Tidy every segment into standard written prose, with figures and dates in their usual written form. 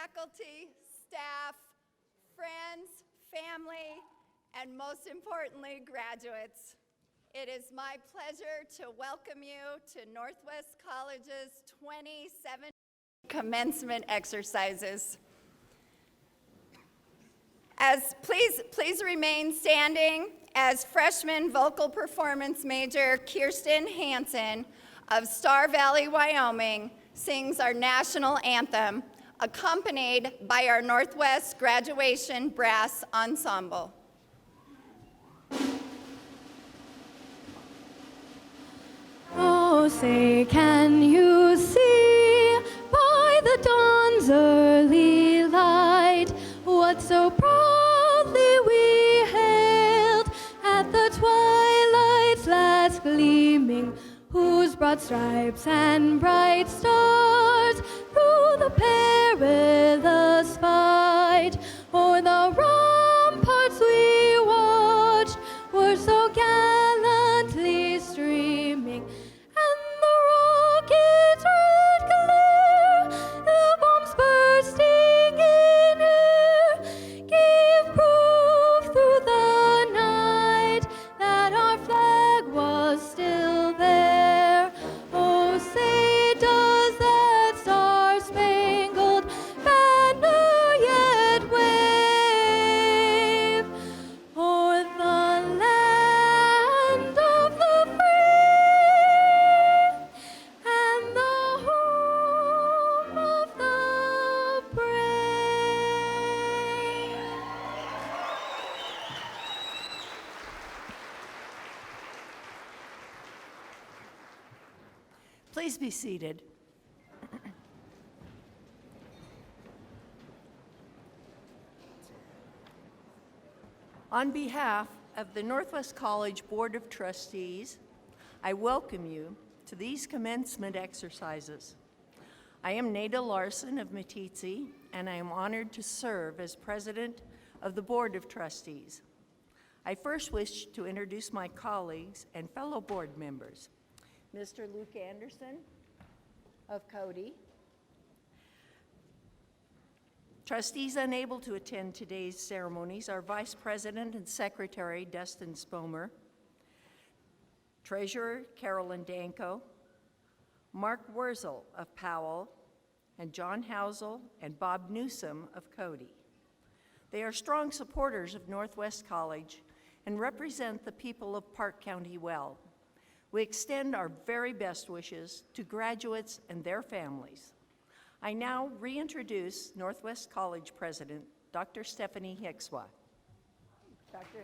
faculty, staff, friends, family, and most importantly, graduates. It is my pleasure to welcome you to Northwest College's 2017 commencement exercises. Please remain standing as freshman vocal performance major Kirsten Hansen of Star Valley, Wyoming, sings our national anthem, accompanied by our Northwest Graduation Brass Ensemble. Oh, say, can you see by the dawn's early light what so proudly we hailed at the twilight's last gleaming, whose broad stripes and bright stars through the perilous fight o'er the ramparts we watched were so gallantly streaming, and the rockets' red glare, the bombs bursting in air, gave proof through the night that our flag was still there. Oh, say, does that star-spangled banner yet wave o'er the land of the free and the home of the brave? Please be seated. On behalf of the Northwest College Board of Trustees, I welcome you to these commencement exercises. I am Nada Larson of Meeteetse, and I am honored to serve as president of the Board of Trustees. I first wish to introduce my colleagues and fellow board members. Mr. Luke Anderson of Cody. Trustees unable to attend today's ceremonies are Vice President and Secretary Dustin Spomer, Treasurer Carolyn Danko, Mark Wurzel of Powell, and John Housel and Bob Newsom of Cody. They are strong supporters of Northwest College and represent the people of Park County well. We extend our very best wishes to graduates and their families. I now reintroduce Northwest College President, Dr. Stephanie Hickswa. Dr.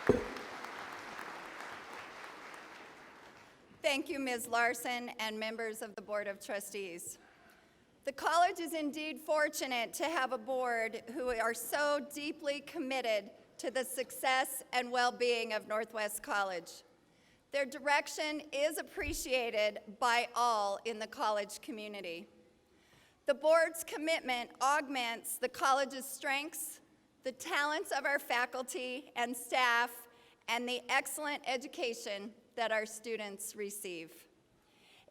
Hickswa. Thank you, Ms. Larson and members of the Board of Trustees. The college is indeed fortunate to have a board who are so deeply committed to the success and well-being of Northwest College. Their direction is appreciated by all in the college community. The board's commitment augments the college's strengths, the talents of our faculty and staff, and the excellent education that our students receive.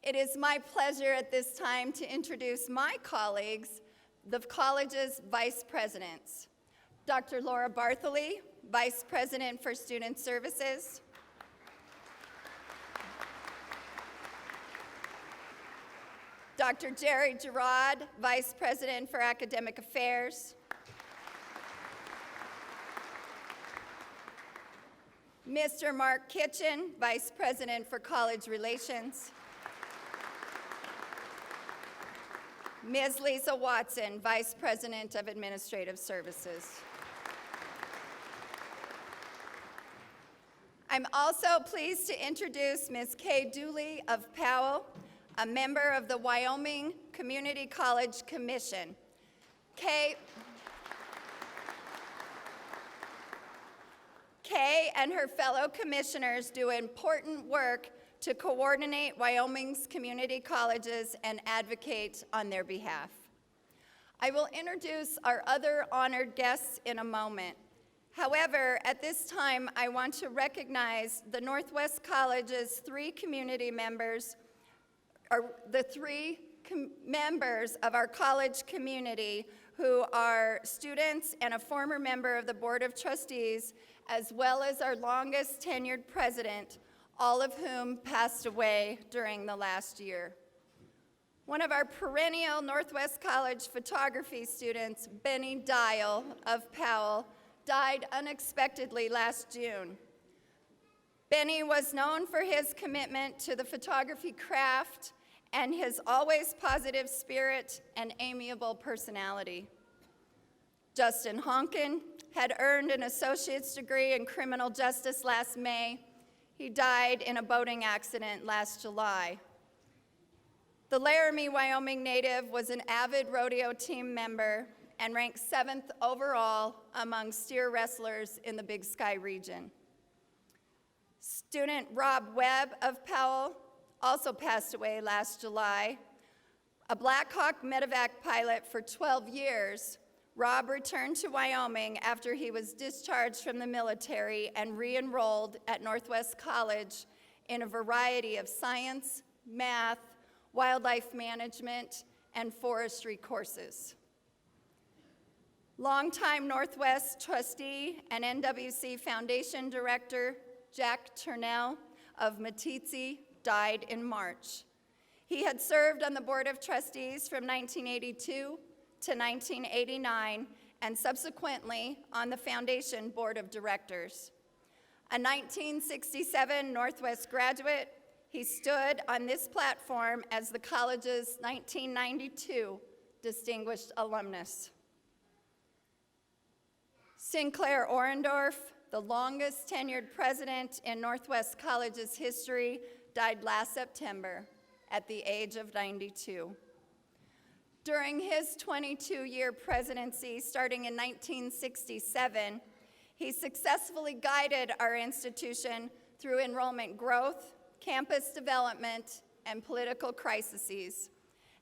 It is my pleasure at this time to introduce my colleagues, the college's vice presidents. Dr. Laura Bartholey, Vice President for Student Services. Dr. Jerry Gerard, Vice President for Academic Affairs. Mr. Mark Kitchen, Vice President for College Relations. Ms. Lisa Watson, Vice President of Administrative Services. I'm also pleased to introduce Ms. Kay Dooley of Powell, a member of the Wyoming Community College Commission. Kay and her fellow commissioners do important work to coordinate Wyoming's community colleges and advocate on their behalf. I will introduce our other honored guests in a moment. However, at this time, I want to recognize the Northwest College's three community members, or the three members of our college community who are students and a former member of the Board of Trustees, as well as our longest tenured president, all of whom passed away during the last year. One of our perennial Northwest College photography students, Benny Dial of Powell, died unexpectedly last June. Benny was known for his commitment to the photography craft and his always positive spirit and amiable personality. Justin Honkin had earned an associate's degree in criminal justice last May. He died in a boating accident last July. The Laramie, Wyoming native was an avid rodeo team member and ranked 7th overall among steer wrestlers in the Big Sky region. Student Rob Webb of Powell also passed away last July. A Black Hawk medevac pilot for 12 years, Rob returned to Wyoming after he was discharged from the military and re-enrolled at Northwest College in a variety of science, math, wildlife management, and forestry courses. Longtime Northwest trustee and NWC Foundation director Jack Turnell of Meeteetse died in March. He had served on the Board of Trustees from 1982 to 1989 and subsequently on the Foundation Board of Directors. A 1967 Northwest graduate, he stood on this platform as the college's 1992 Distinguished Alumnus. Sinclair Orendorf, the longest tenured president in Northwest College's history, died last September at the age of 92. During his 22-year presidency, starting in 1967, he successfully guided our institution through enrollment growth, campus development, and political crises,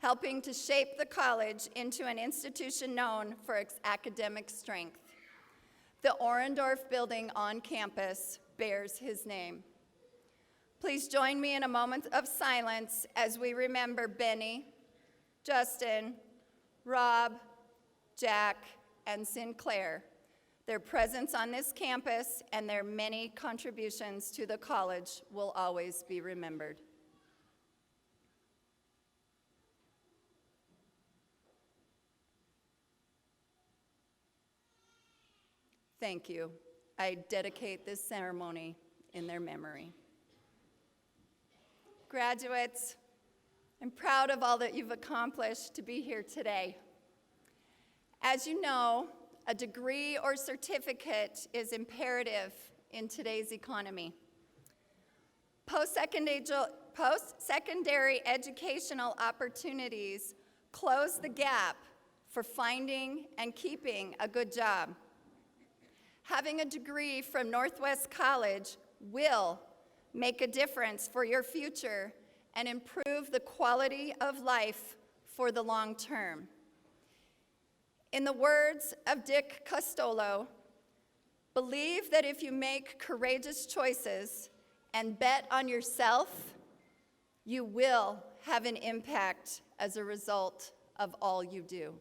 helping to shape the college into an institution known for its academic strength. The Orendorf building on campus bears his name. Please join me in a moment of silence as we remember Benny, Justin, Rob, Jack, and Sinclair. Their presence on this campus and their many contributions to the college will always be remembered. Thank you. I dedicate this ceremony in their memory. Graduates, I'm proud of all that you've accomplished to be here today. As you know, a degree or certificate is imperative in today's economy. Post-secondary educational opportunities close the gap for finding and keeping a good job. Having a degree from Northwest College will make a difference for your future and improve the quality of life for the long term. In the words of Dick Costolo, believe that if you make courageous choices and bet on yourself, you will have an impact as a result of all you do.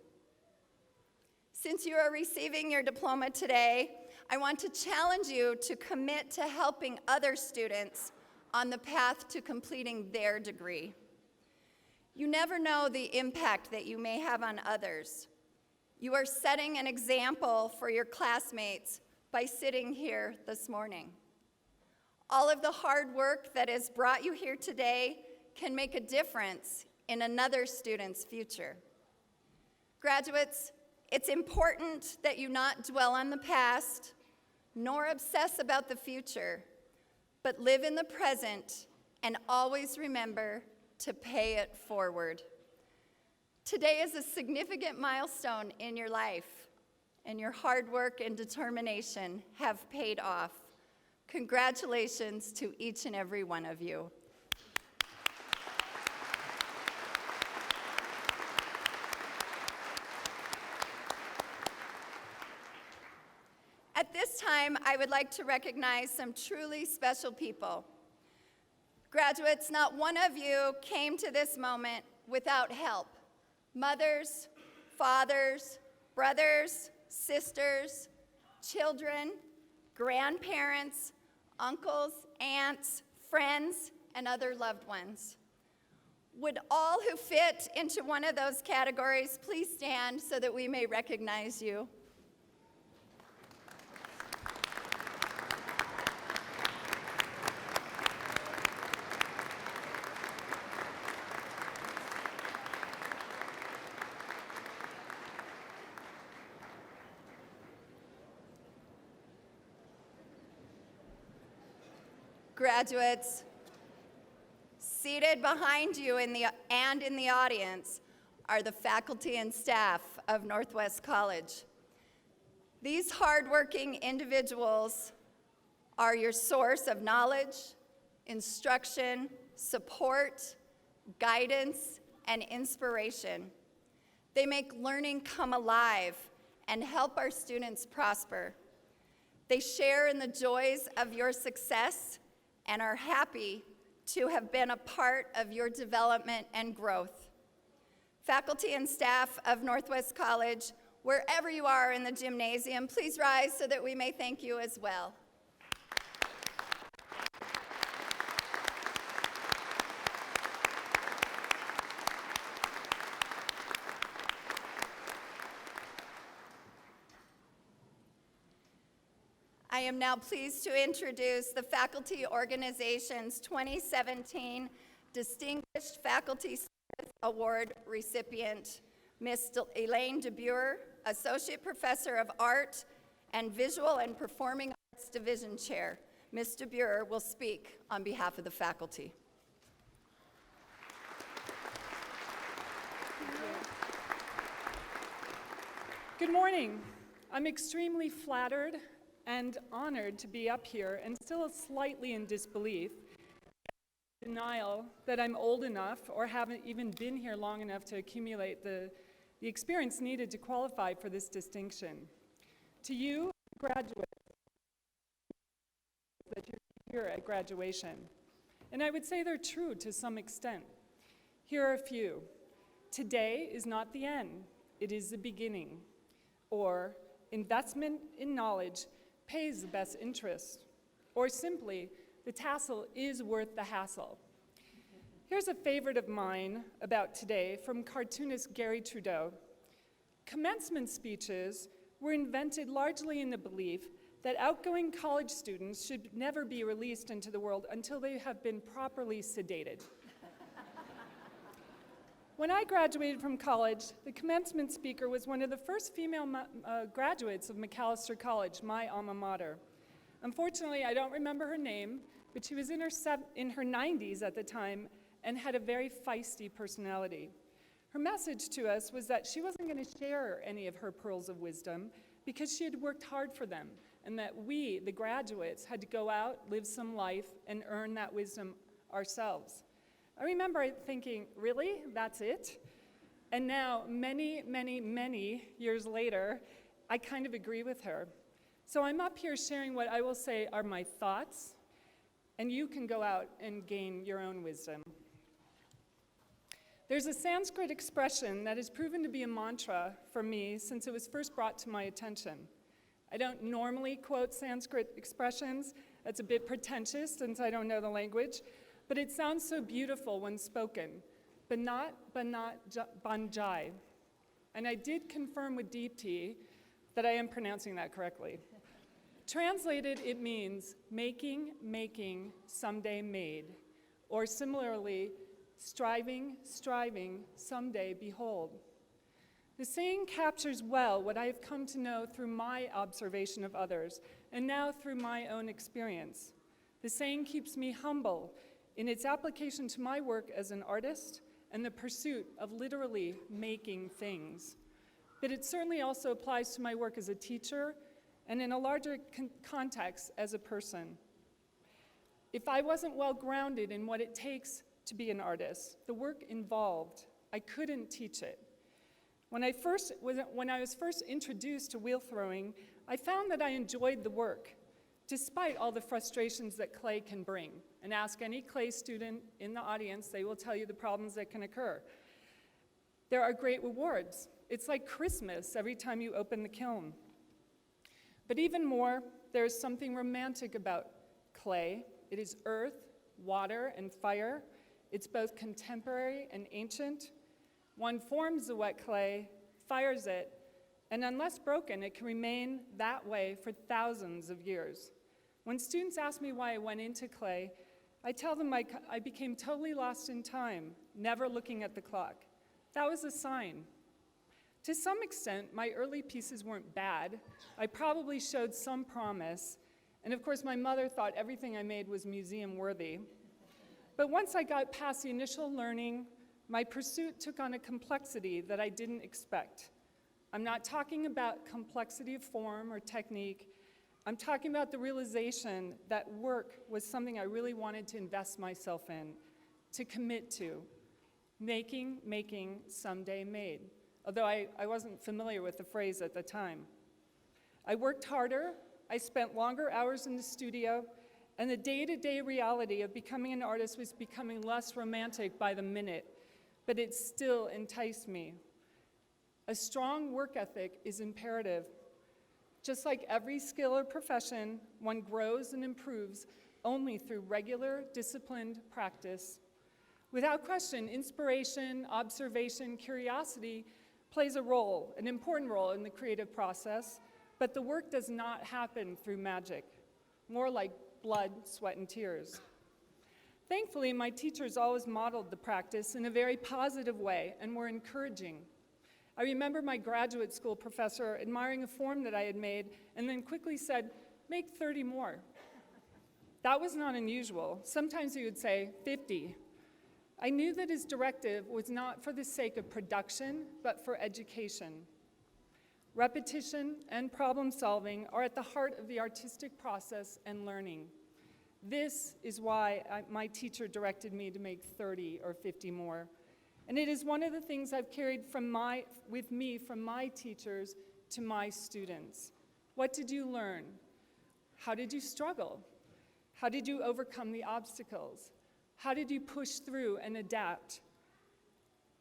Since you are receiving your diploma today, I want to challenge you to commit to helping other students on the path to completing their degree. You never know the impact that you may have on others. You are setting an example for your classmates by sitting here this morning. All of the hard work that has brought you here today can make a difference in another student's future. Graduates, it's important that you not dwell on the past, nor obsess about the future, but live in the present and always remember to pay it forward. Today is a significant milestone in your life, and your hard work and determination have paid off. Congratulations to each and every one of you. At this time, I would like to recognize some truly special people. Graduates, not one of you came to this moment without help. Mothers, fathers, brothers, sisters, children, grandparents, uncles, aunts, friends, and other loved ones. Would all who fit into one of those categories please stand so that we may recognize you? Graduates, seated behind you in the audience are the faculty and staff of Northwest College. These hardworking individuals are your source of knowledge, instruction, support, guidance, and inspiration. They make learning come alive and help our students prosper. They share in the joys of your success and are happy to have been a part of your development and growth. Faculty and staff of Northwest College, wherever you are in the gymnasium, please rise so that we may thank you as well. I am now pleased to introduce the Faculty Organization's 2017 Distinguished Faculty Service Award recipient, Ms. Elaine DeBuer, Associate Professor of Art and Visual and Performing Arts Division Chair. Ms. DeBuer will speak on behalf of the faculty. Good morning. I'm extremely flattered and honored to be up here and still slightly in disbelief, denial that I'm old enough or haven't even been here long enough to accumulate the experience needed to qualify for this distinction. To you, graduates, that you're here at graduation. And I would say they're true to some extent. Here are a few. Today is not the end, it is the beginning. Or investment in knowledge pays the best interest, or simply, the tassel is worth the hassle. Here's a favorite of mine about today from cartoonist Gary Trudeau. Commencement speeches were invented largely in the belief that outgoing college students should never be released into the world until they have been properly sedated. When I graduated from college, the commencement speaker was one of the first female graduates of Macalester College, my alma mater. Unfortunately, I don't remember her name, but she was in her 90s at the time and had a very feisty personality. Her message to us was that she wasn't going to share any of her pearls of wisdom because she had worked hard for them, and that we, the graduates, had to go out, live some life, and earn that wisdom ourselves. I remember thinking, really? That's it? And now, many, many, many years later, I kind of agree with her. So I'm up here sharing what I will say are my thoughts, and you can go out and gain your own wisdom. There's a Sanskrit expression that has proven to be a mantra for me since it was first brought to my attention. I don't normally quote Sanskrit expressions. That's a bit pretentious since I don't know the language. But it sounds so beautiful when spoken. Banat Banjai. And I did confirm with Deepti that I am pronouncing that correctly. Translated, it means making, making, someday made. Or similarly, striving, striving, someday behold. The saying captures well what I have come to know through my observation of others, and now through my own experience. The saying keeps me humble in its application to my work as an artist and the pursuit of literally making things. But it certainly also applies to my work as a teacher and in a larger context as a person. If I wasn't well grounded in what it takes to be an artist, the work involved, I couldn't teach it. When I was first introduced to wheel throwing, I found that I enjoyed the work, despite all the frustrations that clay can bring. And ask any clay student in the audience, they will tell you the problems that can occur. There are great rewards. It's like Christmas every time you open the kiln. But even more, there is something romantic about clay. It is earth, water, and fire. It's both contemporary and ancient. One forms the wet clay, fires it, and unless broken, it can remain that way for thousands of years. When students ask me why I went into clay, I tell them I became totally lost in time, never looking at the clock. That was a sign. To some extent, my early pieces weren't bad. I probably showed some promise, and of course my mother thought everything I made was museum worthy. But once I got past the initial learning, my pursuit took on a complexity that I didn't expect. I'm not talking about complexity of form or technique. I'm talking about the realization that work was something I really wanted to invest myself in, to commit to. Making, someday made. Although I wasn't familiar with the phrase at the time. I worked harder, I spent longer hours in the studio, and the day-to-day reality of becoming an artist was becoming less romantic by the minute, but it still enticed me. A strong work ethic is imperative. Just like every skill or profession, one grows and improves only through regular, disciplined practice. Without question, inspiration, observation, curiosity plays a role, an important role in the creative process, but the work does not happen through magic, more like blood, sweat, and tears. Thankfully, my teachers always modeled the practice in a very positive way and were encouraging. I remember my graduate school professor admiring a form that I had made and then quickly said, "Make 30 more." That was not unusual. Sometimes he would say 50. I knew that his directive was not for the sake of production, but for education. Repetition and problem solving are at the heart of the artistic process and learning. This is why my teacher directed me to make 30 or 50 more. And it is one of the things I've carried with me from my teachers to my students. What did you learn? How did you struggle? How did you overcome the obstacles? How did you push through and adapt?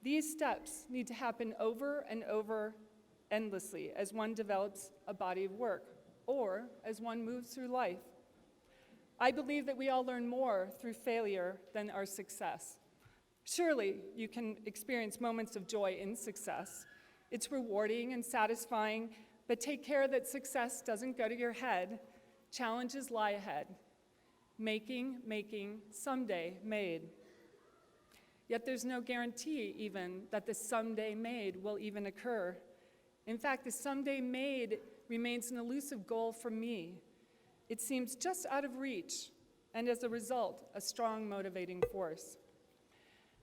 These steps need to happen over and over endlessly as one develops a body of work or as one moves through life. I believe that we all learn more through failure than our success. Surely you can experience moments of joy in success. It's rewarding and satisfying, but take care that success doesn't go to your head. Challenges lie ahead. Making, someday made. Yet there's no guarantee even that the someday made will even occur. In fact, the someday made remains an elusive goal for me. It seems just out of reach, and as a result, a strong motivating force.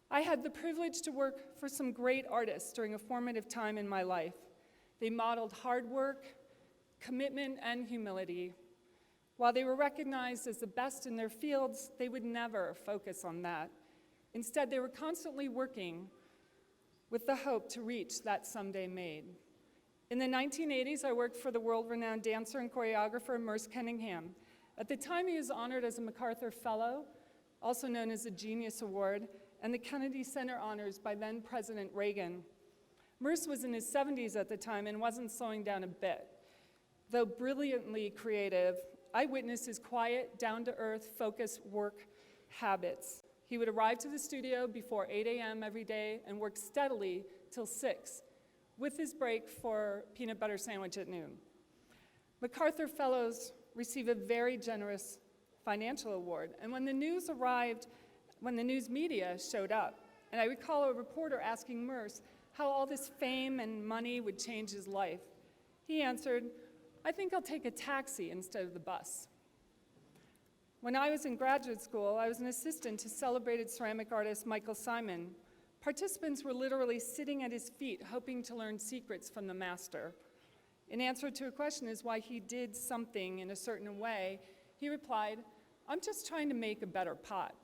I had the privilege to work for some great artists during a formative time in my life. They modeled hard work, commitment, and humility. While they were recognized as the best in their fields, they would never focus on that. Instead, they were constantly working with the hope to reach that someday made. In the 1980s, I worked for the world-renowned dancer and choreographer Merce Cunningham. At the time, he was honored as a MacArthur Fellow, also known as the Genius Award, and the Kennedy Center honors by then President Reagan. Merce was in his 70s at the time and wasn't slowing down a bit. Though brilliantly creative, I witnessed his quiet, down-to-earth, focused work habits. He would arrive to the studio before 8 a.m. every day and work steadily till 6, with his break for peanut butter sandwich at noon. MacArthur Fellows receive a very generous financial award, and when the news media showed up, and I recall a reporter asking Merce how all this fame and money would change his life, he answered, "I think I'll take a taxi instead of the bus." When I was in graduate school, I was an assistant to celebrated ceramic artist Michael Simon. Participants were literally sitting at his feet, hoping to learn secrets from the master. In answer to a question as why he did something in a certain way, he replied, "I'm just trying to make a better pot."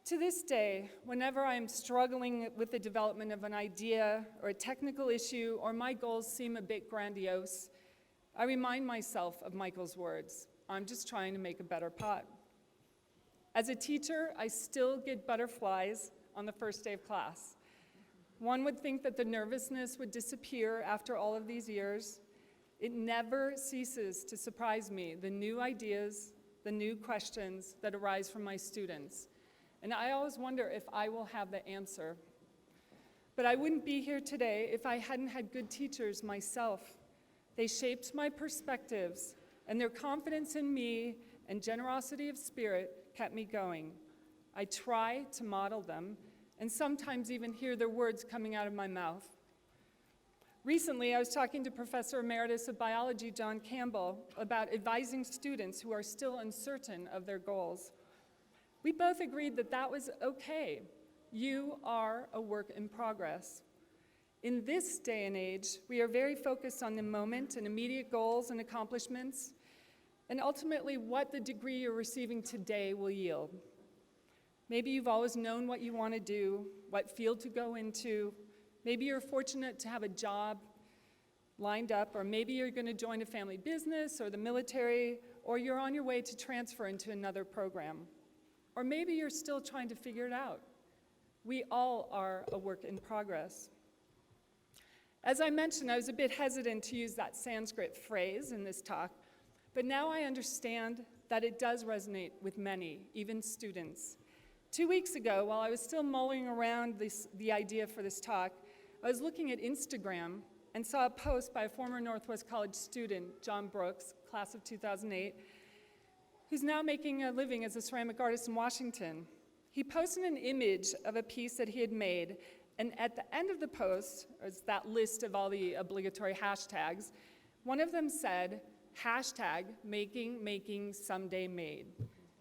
To this day, whenever I am struggling with the development of an idea or a technical issue, or my goals seem a bit grandiose, I remind myself of Michael's words, "I'm just trying to make a better pot." As a teacher, I still get butterflies on the first day of class. One would think that the nervousness would disappear after all of these years. It never ceases to surprise me, the new ideas, the new questions that arise from my students. And I always wonder if I will have the answer. But I wouldn't be here today if I hadn't had good teachers myself. They shaped my perspectives, and their confidence in me and generosity of spirit kept me going. I try to model them, and sometimes even hear their words coming out of my mouth. Recently, I was talking to Professor Emeritus of Biology, John Campbell, about advising students who are still uncertain of their goals. We both agreed that that was okay. You are a work in progress. In this day and age, we are very focused on the moment and immediate goals and accomplishments, and ultimately what the degree you're receiving today will yield. Maybe you've always known what you want to do, what field to go into. Maybe you're fortunate to have a job lined up, or maybe you're going to join a family business or the military, or you're on your way to transfer into another program. Or maybe you're still trying to figure it out. We all are a work in progress. As I mentioned, I was a bit hesitant to use that Sanskrit phrase in this talk, but now I understand that it does resonate with many, even students. 2 weeks ago, while I was still mulling around the idea for this talk, I was looking at Instagram and saw a post by a former Northwest College student, John Brooks, class of 2008, who's now making a living as a ceramic artist in Washington. He posted an image of a piece that he had made, and at the end of the post, was that list of all the obligatory hashtags, one of them said, hashtag making someday made.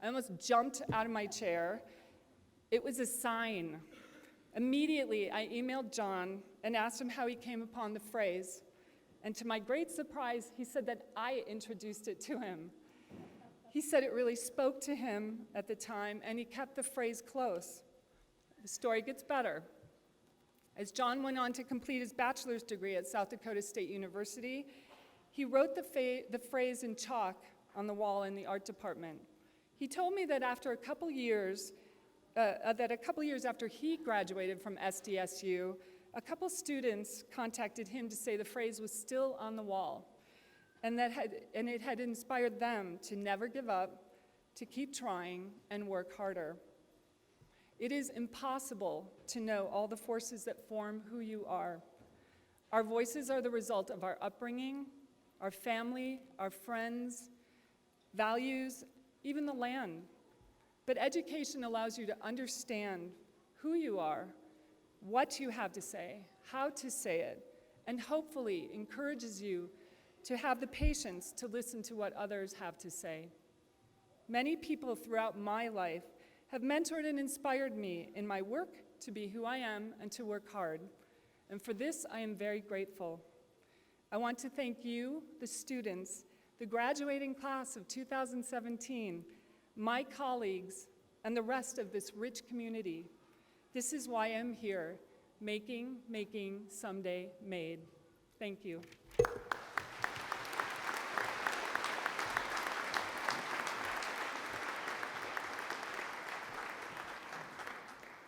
I almost jumped out of my chair. It was a sign. Immediately, I emailed John and asked him how he came upon the phrase. And to my great surprise, he said that I introduced it to him. He said it really spoke to him at the time, and he kept the phrase close. The story gets better. As John went on to complete his bachelor's degree at South Dakota State University, he wrote the phrase in chalk on the wall in the art department. He told me that a couple years after he graduated from SDSU, a couple students contacted him to say the phrase was still on the wall, and it had inspired them to never give up, to keep trying, and work harder. It is impossible to know all the forces that form who you are. Our voices are the result of our upbringing, our family, our friends, values, even the land. But education allows you to understand who you are, what you have to say, how to say it, and hopefully encourages you to have the patience to listen to what others have to say. Many people throughout my life have mentored and inspired me in my work to be who I am and to work hard. And for this, I am very grateful. I want to thank you, the students, the graduating class of 2017, my colleagues, and the rest of this rich community. This is why I'm here, making someday made. Thank you.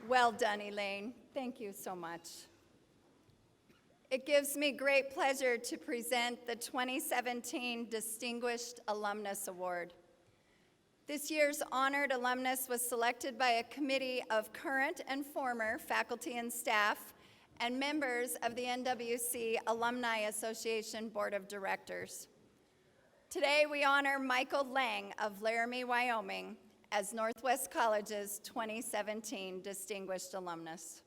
Well done, Elaine. Thank you so much. It gives me great pleasure to present the 2017 Distinguished Alumnus Award. This year's honored alumnus was selected by a committee of current and former faculty and staff and members of the NWC Alumni Association Board of Directors. Today, we honor Michael Lang of Laramie, Wyoming, as Northwest College's 2017 Distinguished Alumnus.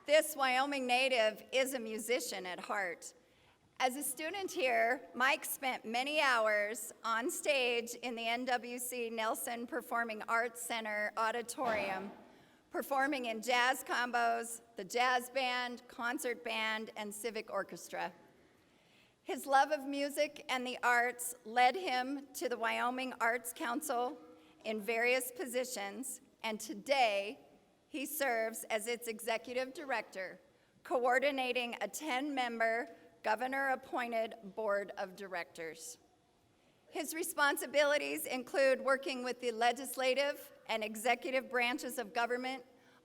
This Wyoming native is a musician at heart. As a student here, Mike spent many hours on stage in the NWC Nelson Performing Arts Center auditorium, performing in jazz combos, the jazz band, concert band, and civic orchestra. His love of music and the arts led him to the Wyoming Arts Council in various positions, and today he serves as its executive director, coordinating a 10-member governor-appointed board of directors. His responsibilities include working with the legislative and executive branches of government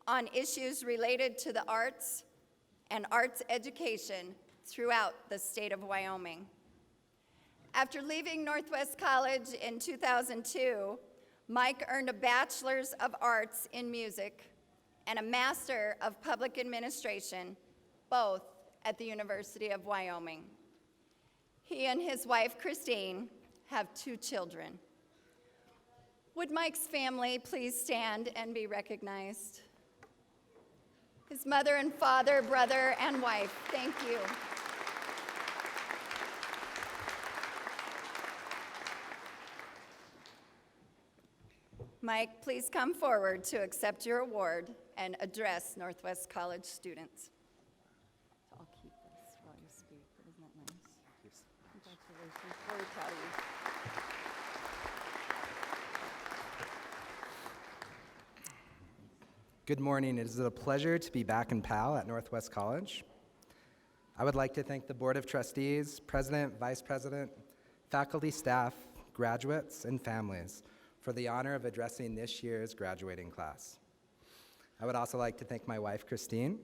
on issues related to the arts and arts education throughout the state of Wyoming. After leaving Northwest College in 2002, Mike earned a Bachelor's of Arts in Music and a Master of Public Administration, both at the University of Wyoming. He and his wife, Christine, have 2 children. Would Mike's family please stand and be recognized? His mother and father, brother, and wife, thank you. Mike, please come forward to accept your award and address Northwest College students. So I'll keep this while you speak. Isn't that nice? Congratulations. Very proud of you. Good morning. It is a pleasure to be back in PAL at Northwest College. I would like to thank the Board of Trustees, President, Vice President, faculty, staff, graduates, and families for the honor of addressing this year's graduating class. I would also like to thank my wife, Christine.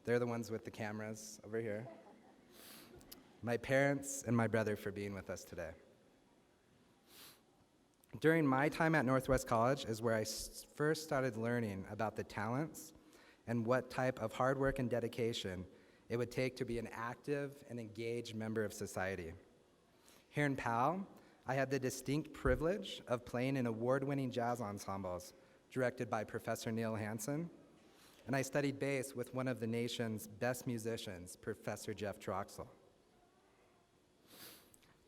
They're the ones with the cameras over here. My parents and my brother for being with us today. During my time at Northwest College is where I first started learning about the talents and what type of hard work and dedication it would take to be an active and engaged member of society. Here in PAL, I had the distinct privilege of playing in award-winning jazz ensembles directed by Professor Neil Hansen, and I studied bass with one of the nation's best musicians, Professor Jeff Troxel.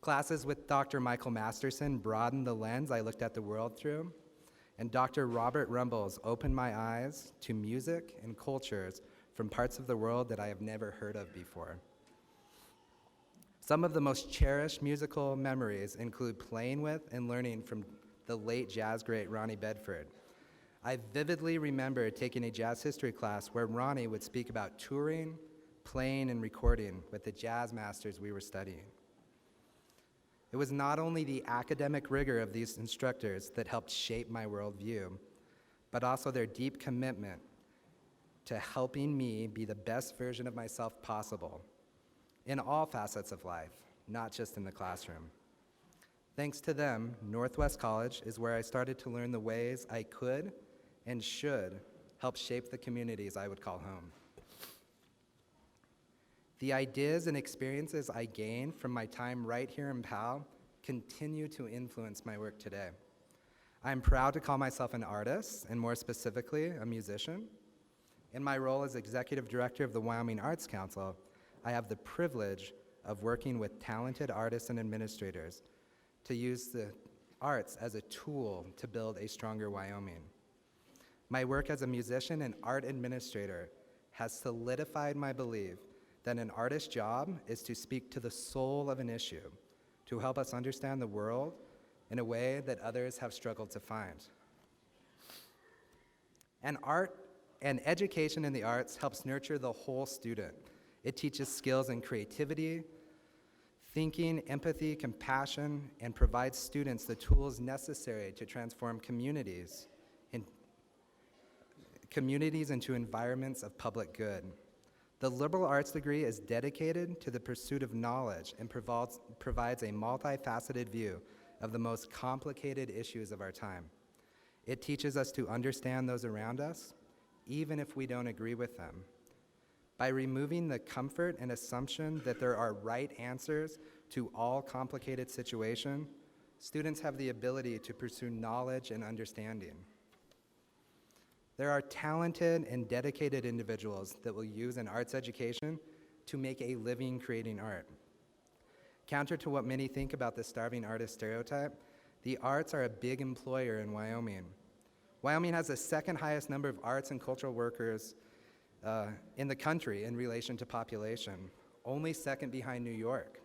Classes with Dr. Michael Masterson broadened the lens I looked at the world through, and Dr. Robert Rumbles opened my eyes to music and cultures from parts of the world that I have never heard of before. Some of the most cherished musical memories include playing with and learning from the late jazz great Ronnie Bedford. I vividly remember taking a jazz history class where Ronnie would speak about touring, playing, and recording with the jazz masters we were studying. It was not only the academic rigor of these instructors that helped shape my worldview, but also their deep commitment to helping me be the best version of myself possible in all facets of life, not just in the classroom. Thanks to them, Northwest College is where I started to learn the ways I could and should help shape the communities I would call home. The ideas and experiences I gained from my time right here in PAL continue to influence my work today. I'm proud to call myself an artist, and more specifically, a musician. In my role as Executive Director of the Wyoming Arts Council, I have the privilege of working with talented artists and administrators to use the arts as a tool to build a stronger Wyoming. My work as a musician and art administrator has solidified my belief that an artist's job is to speak to the soul of an issue, to help us understand the world in a way that others have struggled to find. And art and education in the arts helps nurture the whole student. It teaches skills in creativity, thinking, empathy, compassion, and provides students the tools necessary to transform communities into environments of public good. The liberal arts degree is dedicated to the pursuit of knowledge and provides a multifaceted view of the most complicated issues of our time. It teaches us to understand those around us, even if we don't agree with them. By removing the comfort and assumption that there are right answers to all complicated situations, students have the ability to pursue knowledge and understanding. There are talented and dedicated individuals that will use an arts education to make a living creating art. Counter to what many think about the starving artist stereotype, the arts are a big employer in Wyoming. Wyoming has the second highest number of arts and cultural workers in the country in relation to population, only second behind New York.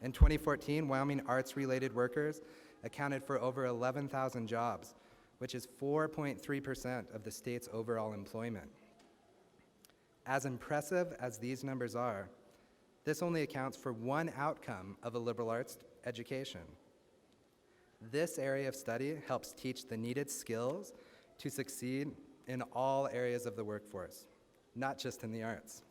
In 2014, Wyoming arts-related workers accounted for over 11,000 jobs, which is 4.3% of the state's overall employment. As impressive as these numbers are, this only accounts for one outcome of a liberal arts education. This area of study helps teach the needed skills to succeed in all areas of the workforce, not just in the arts.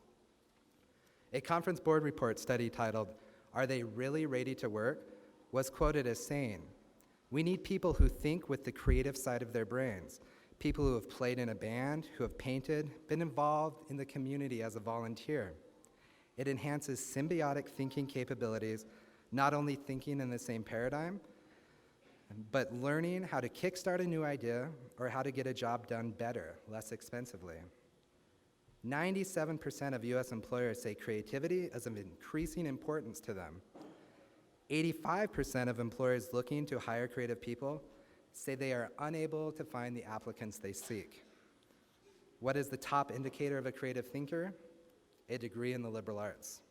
A conference board report study titled, "Are They Really Ready to Work?" was quoted as saying, "We need people who think with the creative side of their brains, people who have played in a band, who have painted, been involved in the community as a volunteer. It enhances symbiotic thinking capabilities, not only thinking in the same paradigm, but learning how to kickstart a new idea or how to get a job done better, less expensively." 97% of US employers say creativity is of increasing importance to them. 85% of employers looking to hire creative people say they are unable to find the applicants they seek. What is the top indicator of a creative thinker? A degree in the liberal arts.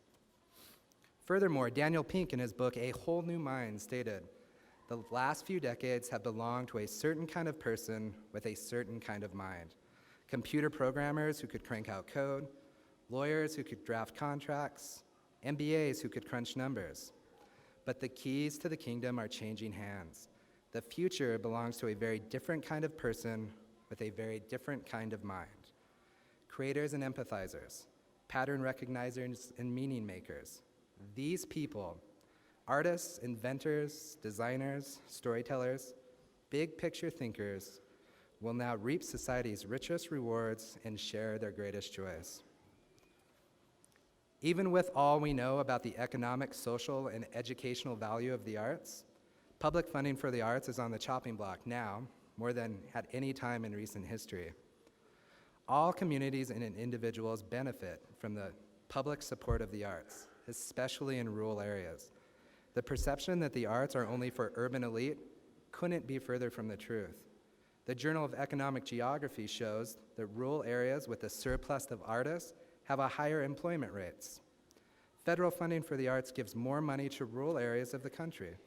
Furthermore, Daniel Pink, in his book, A Whole New Mind, stated, "The last few decades have belonged to a certain kind of person with a certain kind of mind. Computer programmers who could crank out code, lawyers who could draft contracts, MBAs who could crunch numbers. But the keys to the kingdom are changing hands. The future belongs to a very different kind of person with a very different kind of mind. Creators and empathizers, pattern recognizers and meaning makers. These people, artists, inventors, designers, storytellers, big picture thinkers, will now reap society's richest rewards and share their greatest joys." Even with all we know about the economic, social, and educational value of the arts, public funding for the arts is on the chopping block now, more than at any time in recent history. All communities and individuals benefit from the public support of the arts, especially in rural areas. The perception that the arts are only for urban elite couldn't be further from the truth. The Journal of Economic Geography shows that rural areas with a surplus of artists have a higher employment rates. Federal funding for the arts gives more money to rural areas of the country,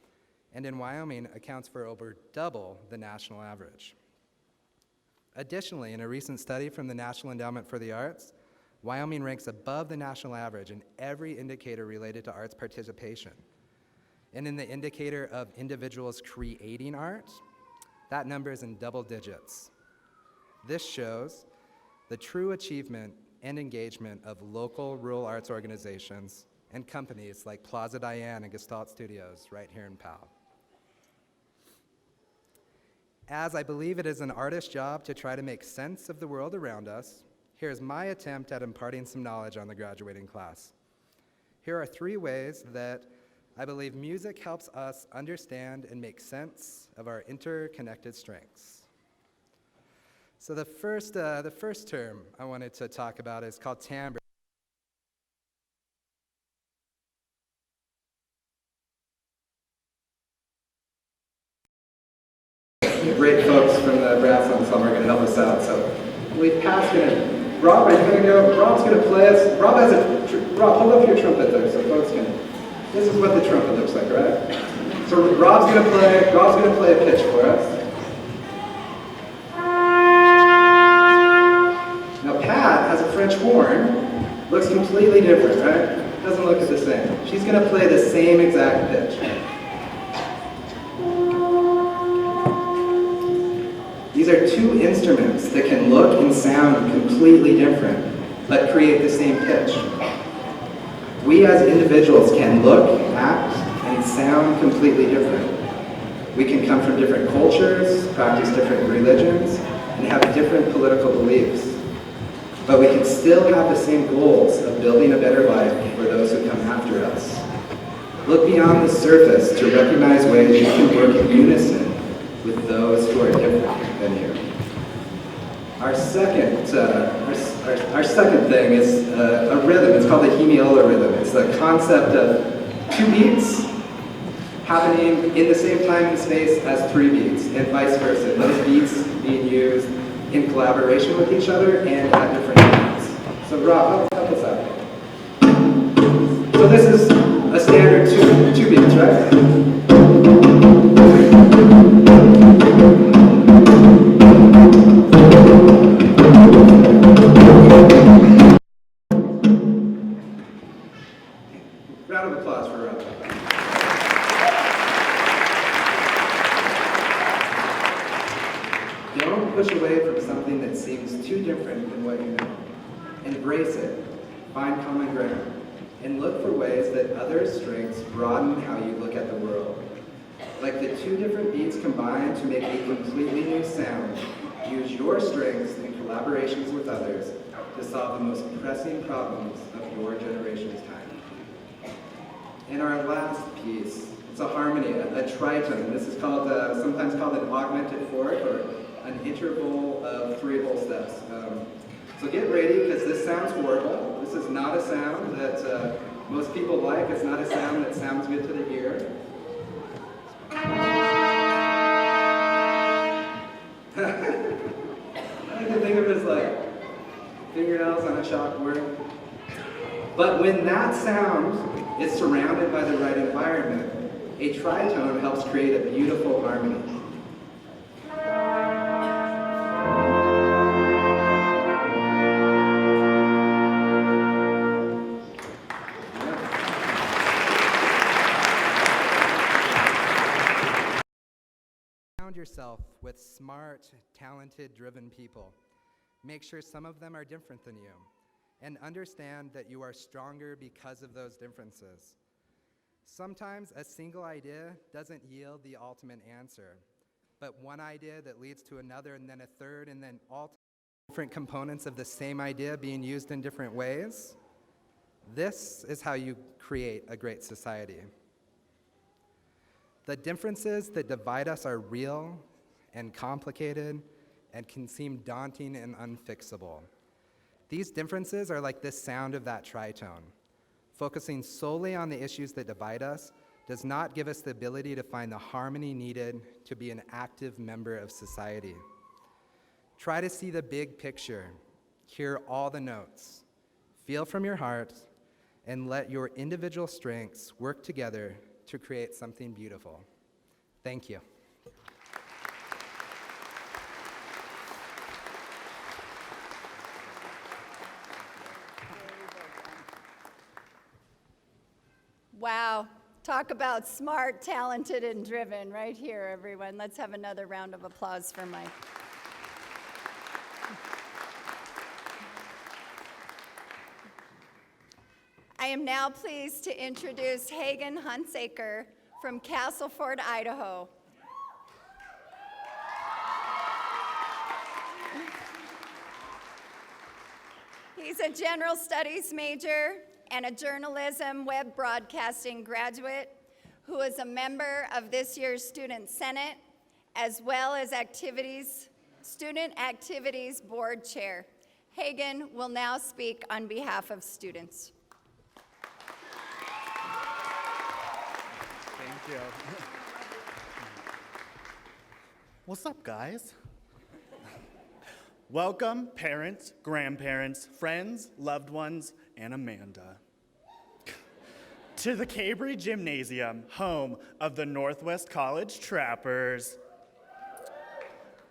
and in Wyoming accounts for over double the national average. Additionally, in a recent study from the National Endowment for the Arts, Wyoming ranks above the national average in every indicator related to arts participation. And in the indicator of individuals creating art, that number is in double digits. This shows the true achievement and engagement of local rural arts organizations and companies like Plaza Diane and Gestalt Studios right here in Powell. As I believe it is an artist's job to try to make sense of the world around us, here's my attempt at imparting some knowledge on the graduating class. Here are 3 ways that I believe music helps us understand and make sense of our interconnected strengths. So the first term I wanted to talk about is called timbre. Great folks from the brass ensemble are going to help us out. So we've passed in. Rob, are you going to go? Rob's going to play us. Rob, hold up your trumpet there so folks can. This is what the trumpet looks like, right? So Rob's going to play a pitch for us. Now Pat has a French horn. Looks completely different, right? Doesn't look the same. She's going to play the same exact pitch. These are 2 instruments that can look and sound completely different, but create the same pitch. We as individuals can look, act, and sound completely different. We can come from different cultures, practice different religions, and have different political beliefs. But we can still have the same goals of building a better life for those who come after us. Look beyond the surface to recognize ways you can work in unison with those who are different than you. Our second thing is a rhythm. It's called the hemiola rhythm. It's the concept of 2 beats happening in the same time and space as 3 beats, and vice versa. Those beats being used in collaboration with each other and at different times. So Rob, help us out. So this is a standard 2 beats, right? Round of applause for Rob. Don't push away from something that seems too different than what you know. Embrace it, find common ground, and look for ways that other strengths broaden how you look at the world. Like the two different beats combined to make a completely new sound, use your strengths and collaborations with others to solve the most pressing problems of your generation's time. And our last piece, it's a harmony, a tritone. This is called, sometimes called an augmented fourth or an interval of 3 whole steps. So get ready, because this sounds horrible. This is not a sound that most people like. It's not a sound that sounds good to the ear. I can think of it as like fingernails on a chalkboard. But when that sound is surrounded by the right environment, a tritone helps create a beautiful harmony. Surround yourself with smart, talented, driven people. Make sure some of them are different than you, and understand that you are stronger because of those differences. Sometimes a single idea doesn't yield the ultimate answer, but one idea that leads to another and then a third and then all different components of the same idea being used in different ways, this is how you create a great society. The differences that divide us are real and complicated and can seem daunting and unfixable. These differences are like this sound of that tritone. Focusing solely on the issues that divide us does not give us the ability to find the harmony needed to be an active member of society. Try to see the big picture, hear all the notes, feel from your heart, and let your individual strengths work together to create something beautiful. Thank you. Wow, talk about smart, talented, and driven right here, everyone. Let's have another round of applause for Mike. I am now pleased to introduce Hagen Hunsaker from Castleford, Idaho. He's a general studies major and a journalism web broadcasting graduate who is a member of this year's Student Senate, as well as Student Activities Board Chair. Hagen will now speak on behalf of students. Thank you. What's up, guys? Welcome, parents, grandparents, friends, loved ones, and Amanda, to the Cabry Gymnasium, home of the Northwest College Trappers.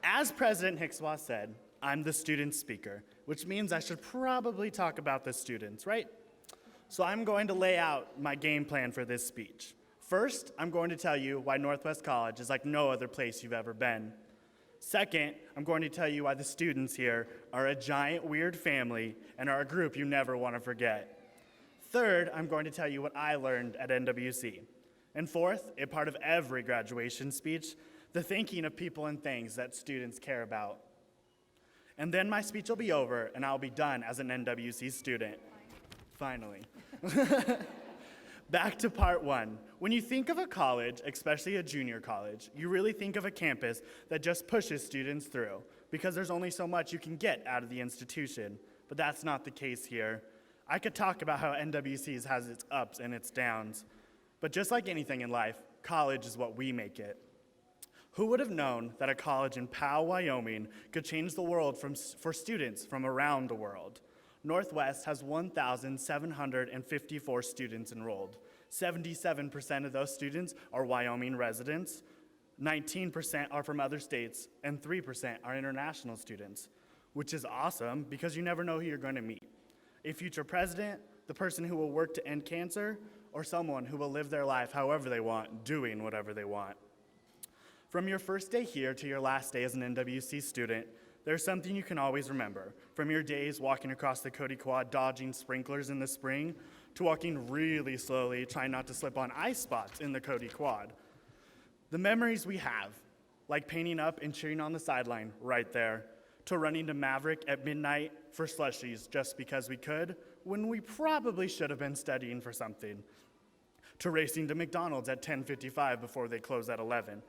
As President Hickswa said, I'm the student speaker, which means I should probably talk about the students, right? So I'm going to lay out my game plan for this speech. First, I'm going to tell you why Northwest College is like no other place you've ever been. Second, I'm going to tell you why the students here are a giant weird family and are a group you never want to forget. Third, I'm going to tell you what I learned at NWC. And fourth, a part of every graduation speech, the thinking of people and things that students care about. And then my speech will be over and I'll be done as an NWC student. Finally. Back to part one. When you think of a college, especially a junior college, you really think of a campus that just pushes students through because there's only so much you can get out of the institution. But that's not the case here. I could talk about how NWC's has its ups and its downs. But just like anything in life, college is what we make it. Who would have known that a college in Powell, Wyoming could change the world for students from around the world? Northwest has 1,754 students enrolled. 77% of those students are Wyoming residents, 19% are from other states, and 3% are international students, which is awesome because you never know who you're going to meet. A future president, the person who will work to end cancer, or someone who will live their life however they want, doing whatever they want. From your first day here to your last day as an NWC student, there's something you can always remember. From your days walking across the Cody Quad dodging sprinklers in the spring, to walking really slowly trying not to slip on ice spots in the Cody Quad. The memories we have, like painting up and cheering on the sideline right there, to running to Maverick at midnight for slushies just because we could, when we probably should have been studying for something, to racing to McDonald's at 10:55 before they close at 11,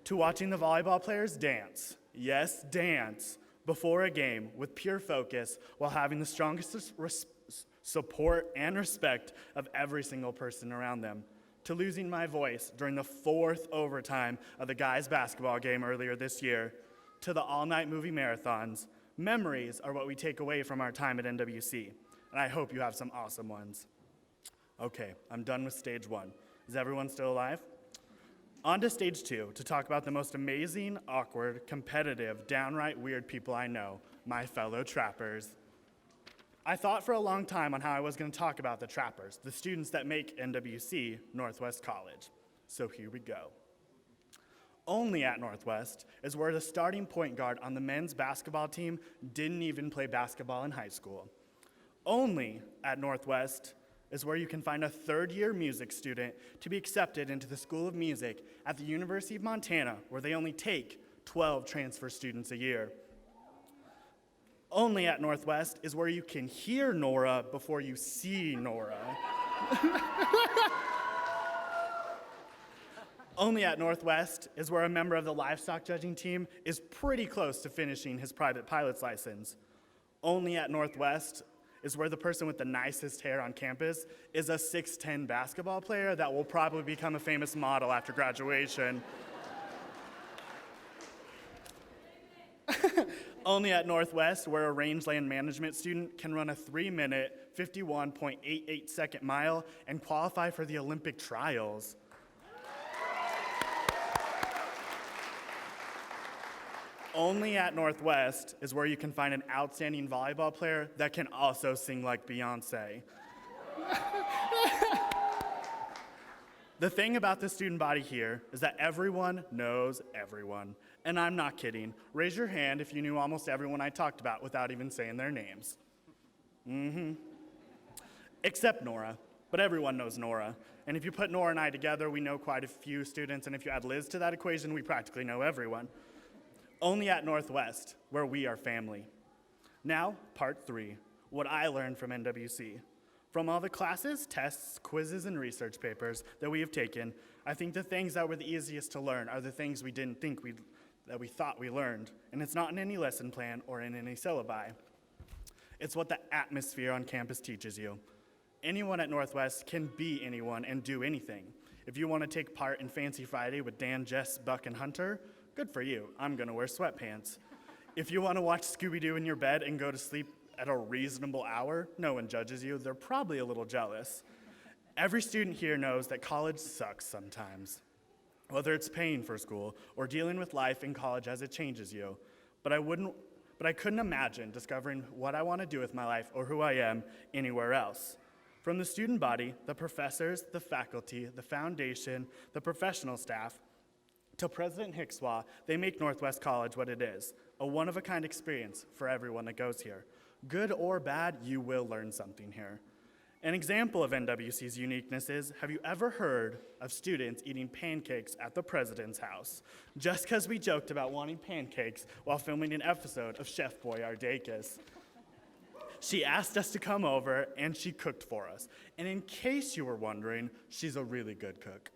to watching the volleyball players dance, yes, dance, before a game with pure focus while having the strongest support and respect of every single person around them, to losing my voice during the 4th overtime of the guys' basketball game earlier this year, to the all-night movie marathons. Memories are what we take away from our time at NWC, and I hope you have some awesome ones. Okay, I'm done with stage 1. Is everyone still alive? On to stage 2 to talk about the most amazing, awkward, competitive, downright weird people I know, my fellow trappers. I thought for a long time on how I was going to talk about the trappers, the students that make NWC Northwest College. So here we go. Only at Northwest is where the starting point guard on the men's basketball team didn't even play basketball in high school. Only at Northwest is where you can find a third-year music student to be accepted into the School of Music at the University of Montana, where they only take 12 transfer students a year. Only at Northwest is where you can hear Nora before you see Nora. Only at Northwest is where a member of the livestock judging team is pretty close to finishing his private pilot's license. Only at Northwest is where the person with the nicest hair on campus is a 6'10" basketball player that will probably become a famous model after graduation. Only at Northwest, where a rangeland management student can run a 3-minute, 51.88-second mile and qualify for the Olympic trials. Only at Northwest is where you can find an outstanding volleyball player that can also sing like Beyonce. The thing about the student body here is that everyone knows everyone. And I'm not kidding. Raise your hand if you knew almost everyone I talked about without even saying their names. Except Nora. But everyone knows Nora. And if you put Nora and I together, we know quite a few students. And if you add Liz to that equation, we practically know everyone. Only at Northwest, where we are family. Now, part 3, what I learned from NWC. From all the classes, tests, quizzes, and research papers that we have taken, I think the things that were the easiest to learn are the things we didn't think that we thought we learned. And it's not in any lesson plan or in any syllabi. It's what the atmosphere on campus teaches you. Anyone at Northwest can be anyone and do anything. If you want to take part in Fancy Friday with Dan, Jess, Buck, and Hunter, good for you. I'm gonna wear sweatpants. If you want to watch Scooby-Doo in your bed and go to sleep at a reasonable hour, no one judges you. They're probably a little jealous. Every student here knows that college sucks sometimes, whether it's paying for school or dealing with life in college as it changes you. But I couldn't imagine discovering what I want to do with my life or who I am anywhere else. From the student body, the professors, the faculty, the foundation, the professional staff, to President Hickswaw, they make Northwest College what it is, a one-of-a-kind experience for everyone that goes here. Good or bad, you will learn something here. An example of NWC's uniqueness is, have you ever heard of students eating pancakes at the president's house? Just because we joked about wanting pancakes while filming an episode of Chef Boyardee. She asked us to come over, and she cooked for us. And in case you were wondering, she's a really good cook.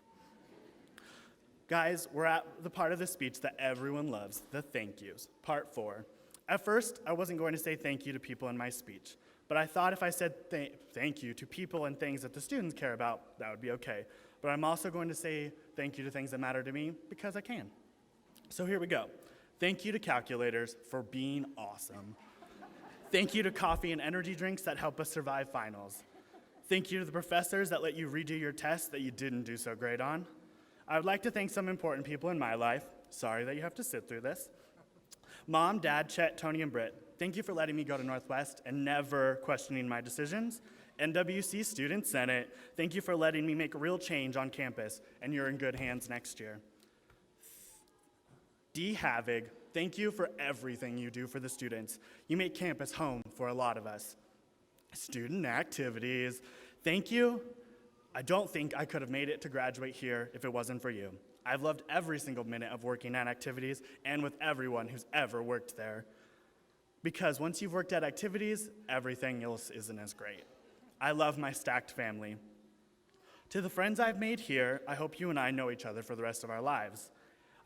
Guys, we're at the part of the speech that everyone loves, the thank yous, part 4. At first, I wasn't going to say thank you to people in my speech, but I thought if I said thank you to people and things that the students care about, that would be okay. But I'm also going to say thank you to things that matter to me because I can. So here we go. Thank you to calculators for being awesome. Thank you to coffee and energy drinks that help us survive finals. Thank you to the professors that let you redo your tests that you didn't do so great on. I would like to thank some important people in my life. Sorry that you have to sit through this. Mom, Dad, Chet, Tony, and Britt, thank you for letting me go to Northwest and never questioning my decisions. NWC Student Senate, thank you for letting me make real change on campus, and you're in good hands next year. Dee Havig, thank you for everything you do for the students. You make campus home for a lot of us. Student activities, thank you. I don't think I could have made it to graduate here if it wasn't for you. I've loved every single minute of working at activities and with everyone who's ever worked there. Because once you've worked at activities, everything else isn't as great. I love my stacked family. To the friends I've made here, I hope you and I know each other for the rest of our lives.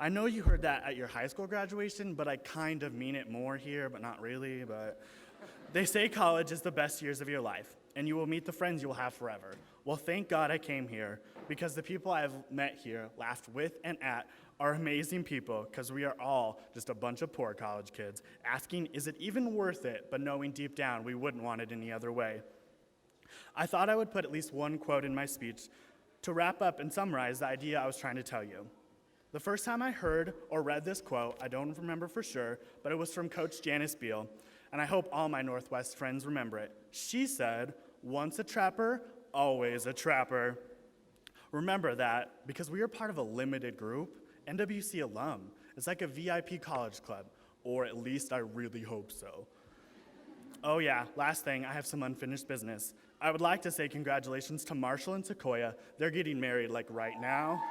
I know you heard that at your high school graduation, but I kind of mean it more here, but not really. But they say college is the best years of your life, and you will meet the friends you will have forever. Well, thank God I came here, because the people I've met here, laughed with and at, are amazing people, because we are all just a bunch of poor college kids, asking, is it even worth it, but knowing deep down we wouldn't want it any other way. I thought I would put at least one quote in my speech to wrap up and summarize the idea I was trying to tell you. The first time I heard or read this quote, I don't remember for sure, but it was from Coach Janice Beal, and I hope all my Northwest friends remember it. She said, "Once a trapper, always a trapper." Remember that, because we are part of a limited group, NWC alum. It's like a VIP college club, or at least I really hope so. Oh yeah, last thing, I have some unfinished business. I would like to say congratulations to Marshall and Sequoia. They're getting married like right now.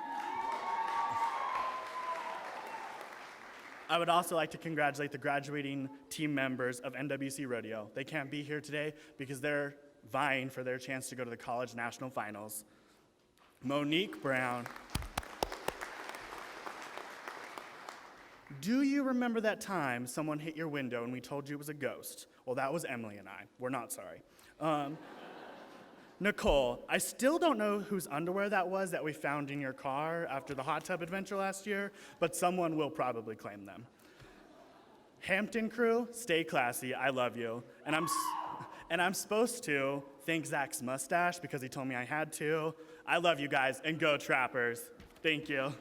I would also like to congratulate the graduating team members of NWC Rodeo. They can't be here today because they're vying for their chance to go to the college national finals. Monique Brown. Do you remember that time someone hit your window and we told you it was a ghost? Well, that was Emily and I. We're not sorry. Nicole, I still don't know whose underwear that was that we found in your car after the hot tub adventure last year, but someone will probably claim them. Hampton crew, stay classy, I love you. And I'm supposed to thank Zach's mustache because he told me I had to. I love you guys, and go Trappers. Thank you.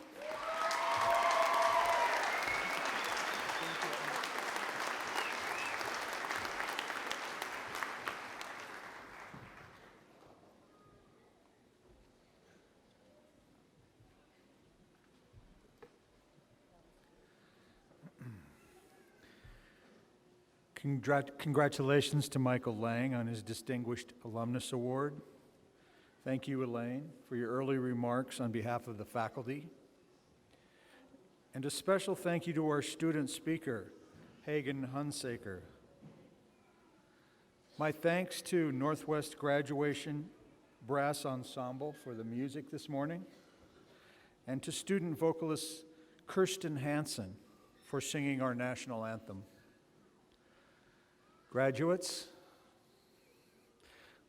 Congratulations to Michael Lang on his Distinguished Alumnus Award. Thank you, Elaine, for your early remarks on behalf of the faculty. And a special thank you to our student speaker, Hagen Hunsaker. My thanks to Northwest Graduation Brass Ensemble for the music this morning, and to student vocalist Kirsten Hansen for singing our national anthem. Graduates,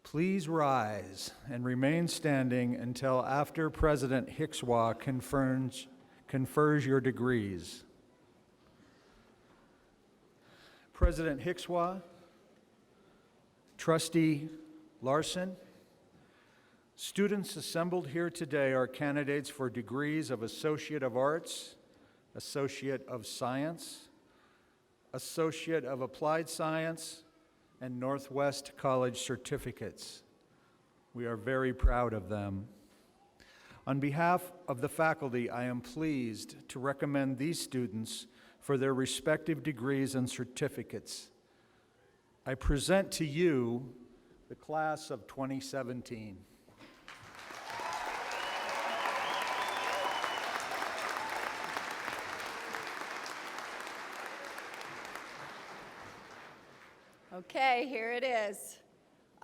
please rise and remain standing until after President Hickswaw confers your degrees. President Hickswaw, Trustee Larson, students assembled here today are candidates for degrees of Associate of Arts, Associate of Science, Associate of Applied Science, and Northwest College certificates. We are very proud of them. On behalf of the faculty, I am pleased to recommend these students for their respective degrees and certificates. I present to you the class of 2017. Okay, here it is.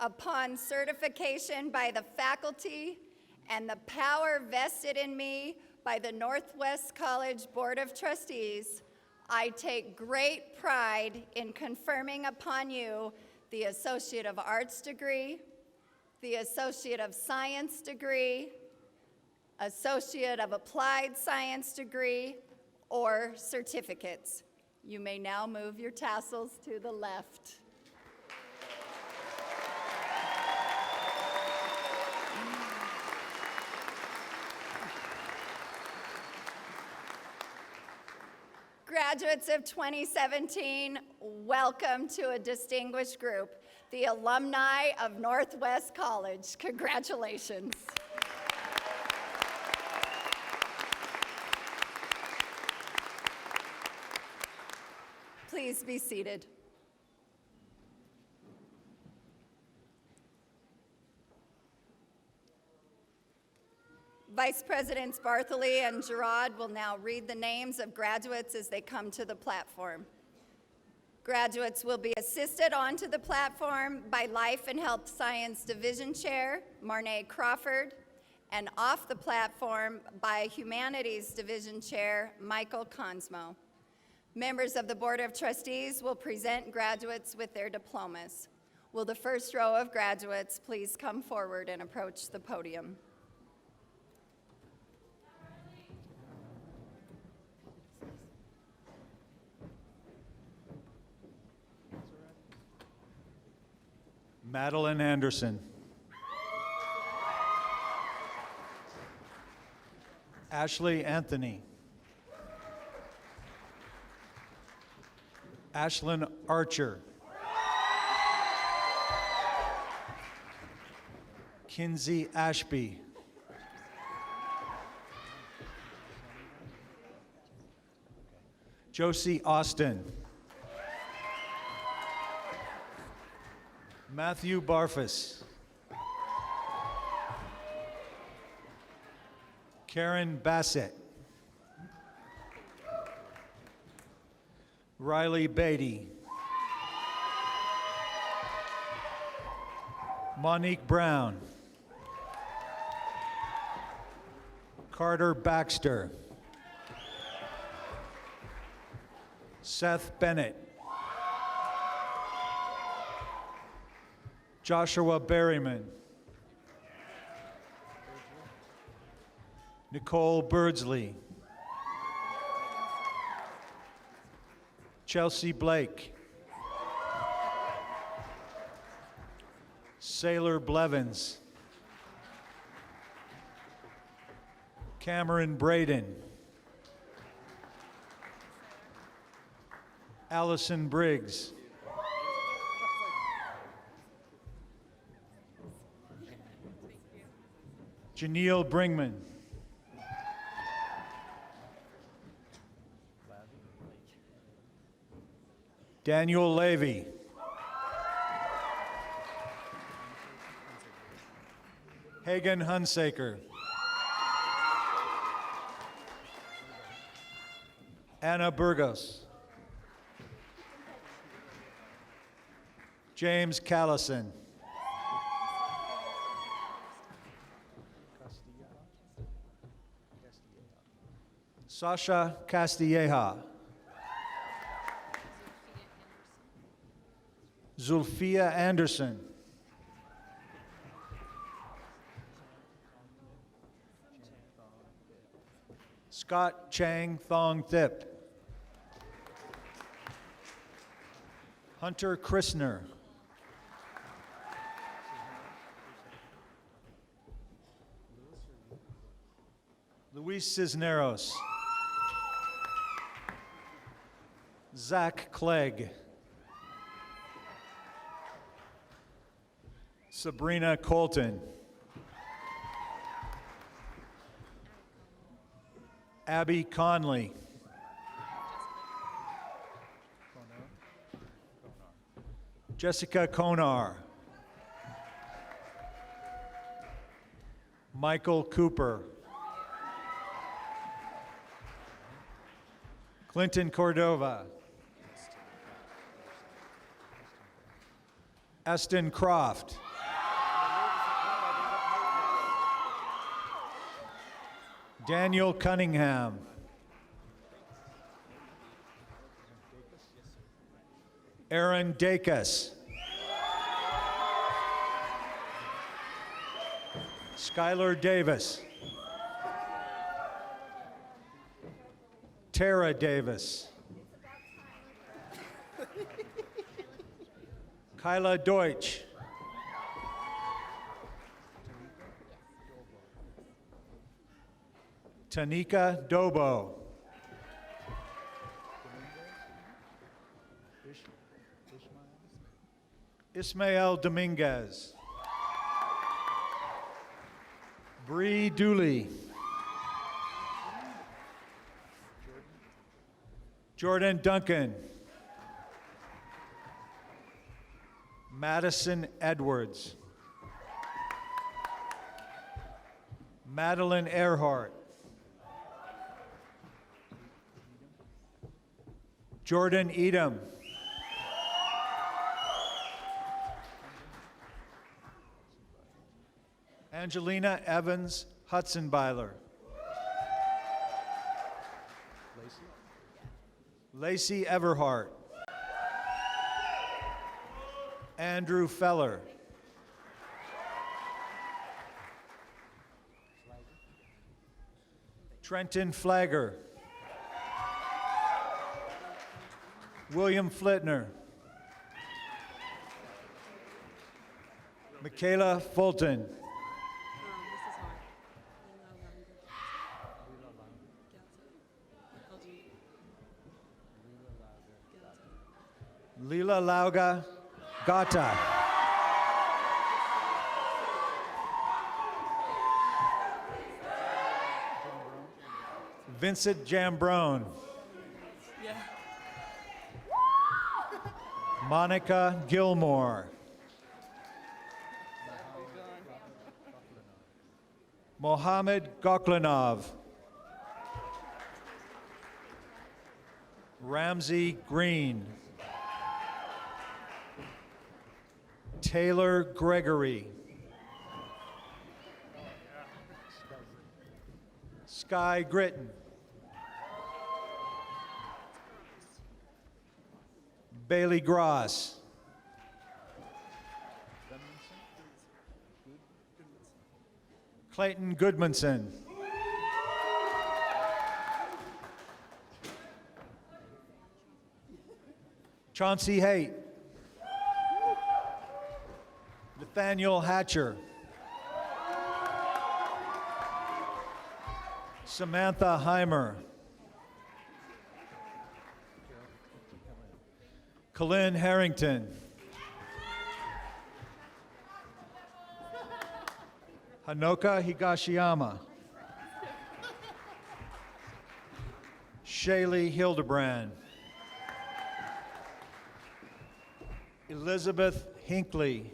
Upon certification by the faculty and the power vested in me by the Northwest College Board of Trustees, I take great pride in conferring upon you the Associate of Arts degree, the Associate of Science degree, Associate of Applied Science degree, or certificates. You may now move your tassels to the left. Graduates of 2017, welcome to a distinguished group, the alumni of Northwest College. Congratulations. Please be seated. Vice Presidents Bartholey and Girard will now read the names of graduates as they come to the platform. Graduates will be assisted onto the platform by Life and Health Science Division Chair Marnay Crawford, and off the platform by Humanities Division Chair Michael Consmo. Members of the Board of Trustees will present graduates with their diplomas. Will the first row of graduates please come forward and approach the podium? Madeline Anderson. Ashley Anthony. Ashlyn Archer. Kinsey Ashby. Josie Austin. Matthew Barfus. Karen Bassett. Riley Beatty. Monique Brown. Carter Baxter. Seth Bennett. Joshua Berryman. Nicole Birdsley. Chelsea Blake. Sailor Blevins. Cameron Braden. Allison Briggs. Janelle Bringman. Daniel Levy. Hagen Hunsaker. Anna Burgos. James Callison. Sasha Castilleja. Zulfia Anderson. Scott Chang Thong Thip. Hunter Christner. Luis Cisneros. Zach Clegg. Sabrina Colton. Abby Conley. Jessica Konar. Michael Cooper. Clinton Cordova. Eston Croft. Daniel Cunningham. Aaron Dacus. Skylar Davis. Tara Davis. Kyla Deutsch. Tanika Dobo. Ismael Dominguez. Bree Dooley. Jordan Duncan. Madison Edwards. Madeline Earhart. Jordan Edom. Angelina Evans Hudsonbyler. Lacey Everhart. Andrew Feller. Trenton Flagger. William Flitner. Michaela Fulton. Lila Lauga Gata. Vincent Jambrone. Monica Gilmore. Mohammed Goklanov. Ramsey Green. Taylor Gregory. Sky Gritton. Bailey Gross. Clayton Goodmanson. Chauncey Haight. Nathaniel Hatcher. Samantha Heimer. Colin Harrington. Hanoka Higashiyama. Shaylee Hildebrand. Elizabeth Hinckley.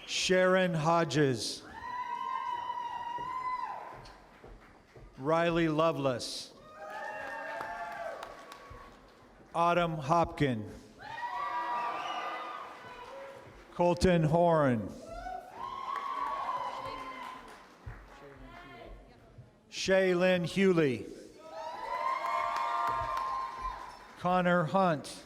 Sharon Hodges. Riley Lovelace. Autumn Hopkin. Colton Horn. Shaylin Hewley. Connor Hunt.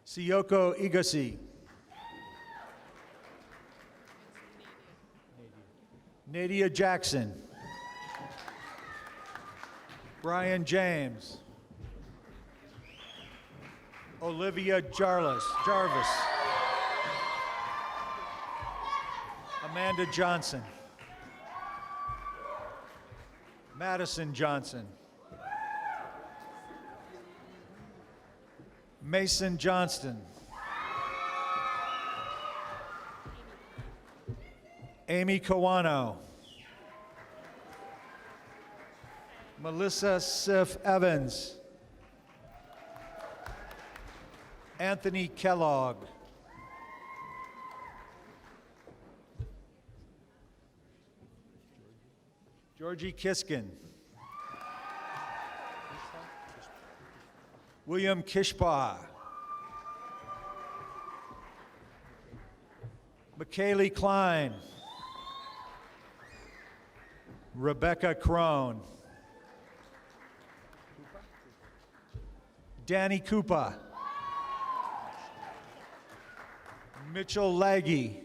Siyoko Igasi. Nadia Jackson. Brian James. Olivia Jarvis. Amanda Johnson. Madison Johnson. Mason Johnston. Amy Kawano. Melissa Sif Evans. Anthony Kellogg. Georgie Kiskin. William Kishpa. McKaylee Klein. Rebecca Crone. Danny Koopa. Mitchell Laggy.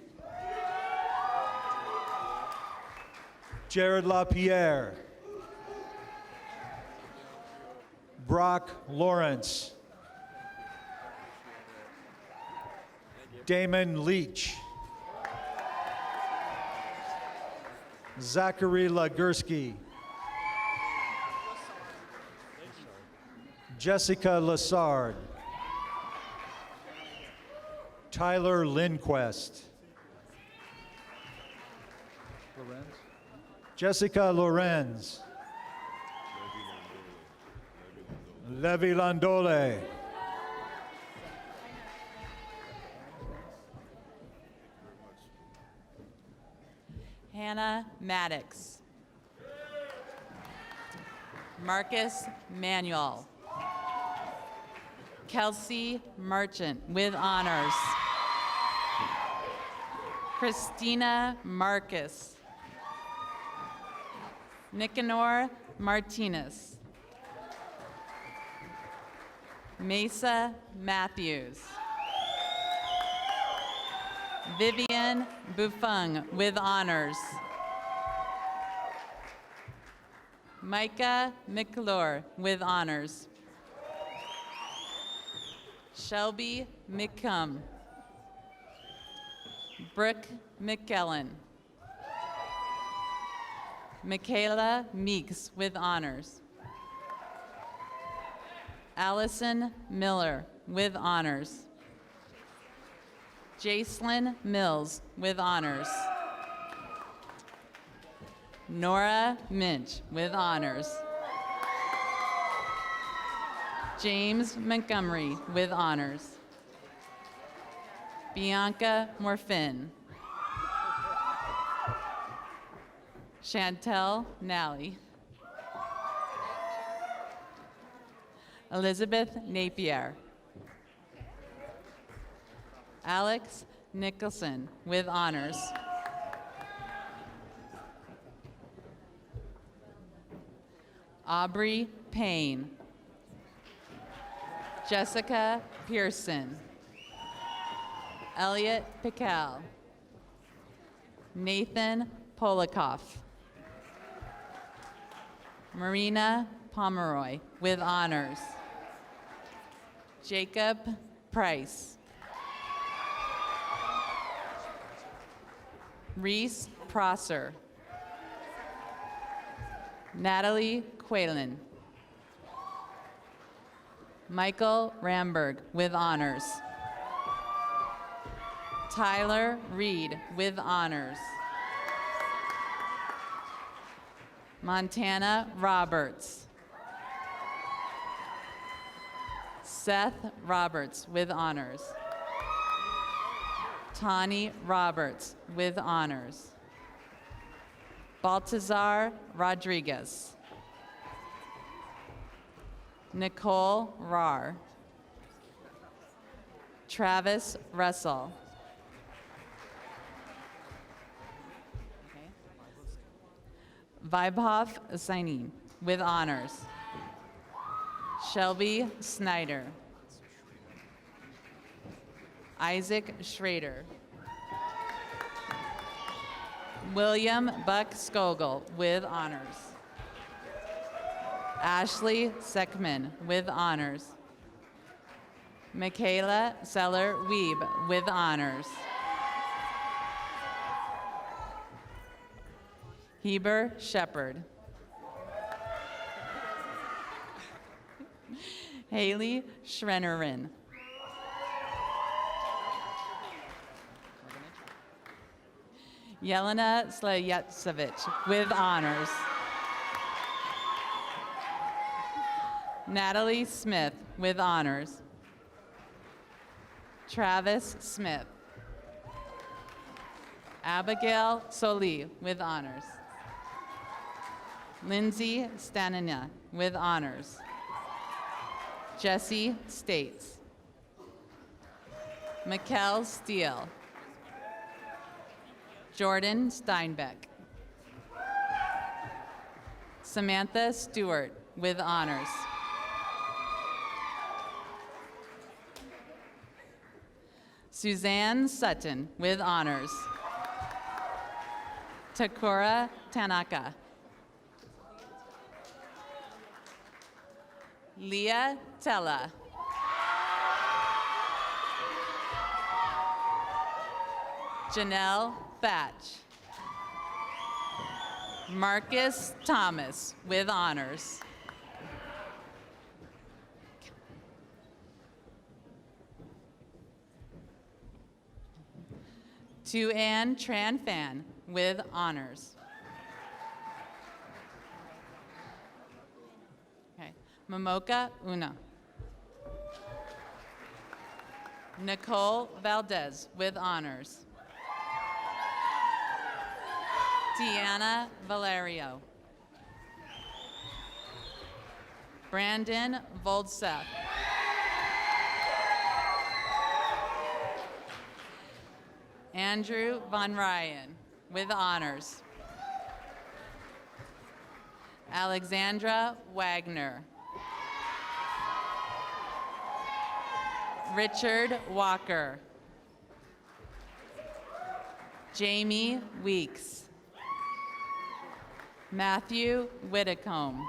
Jared LaPierre. Brock Lawrence. Damon Leach. Zachary Lagursky. Jessica Lassard. Tyler Lindquist. Jessica Lorenz. Levi Landole. Hannah Maddox. Marcus Manuel. Kelsey Merchant with honors. Christina Marcus. Nicanor Martinez. Mesa Matthews. Vivian Bufung with honors. Micah McClure with honors. Shelby McCumb. Brooke McKellen. Michaela Meeks with honors. Allison Miller with honors. Jacelyn Mills with honors. Nora Minch with honors. James Montgomery with honors. Bianca Morfin. Chantel Nally. Elizabeth Napier. Alex Nicholson with honors. Aubrey Payne. Jessica Pearson. Elliot Pical. Nathan Polikoff. Marina Pomeroy with honors. Jacob Price. Reese Prosser. Natalie Quaylen. Michael Ramberg with honors. Tyler Reed with honors. Montana Roberts. Seth Roberts with honors. Tani Roberts with honors. Baltazar Rodriguez. Nicole Rar. Travis Russell. Vibhoff Sainin with honors. Shelby Snyder. Isaac Schrader. William Buck Skogel with honors. Ashley Seckman with honors. Michaela Seller Wiebe with honors. Heber Shepard. Haley Schrennerin. Yelena Slajetsevich with honors. Natalie Smith with honors. Travis Smith. Abigail Soli with honors. Lindsay Stanina with honors. Jesse States. Mikkel Steele. Jordan Steinbeck. Samantha Stewart with honors. Suzanne Sutton with honors. Takura Tanaka. Leah Tella. Janelle Thatch. Marcus Thomas with honors. Tu Ann Tran Phan with honors. Momoka Una. Nicole Valdez with honors. Deanna Valerio. Brandon Voldseth. Andrew Von Ryan with honors. Alexandra Wagner. Richard Walker. Jamie Weeks. Matthew Whitcomb.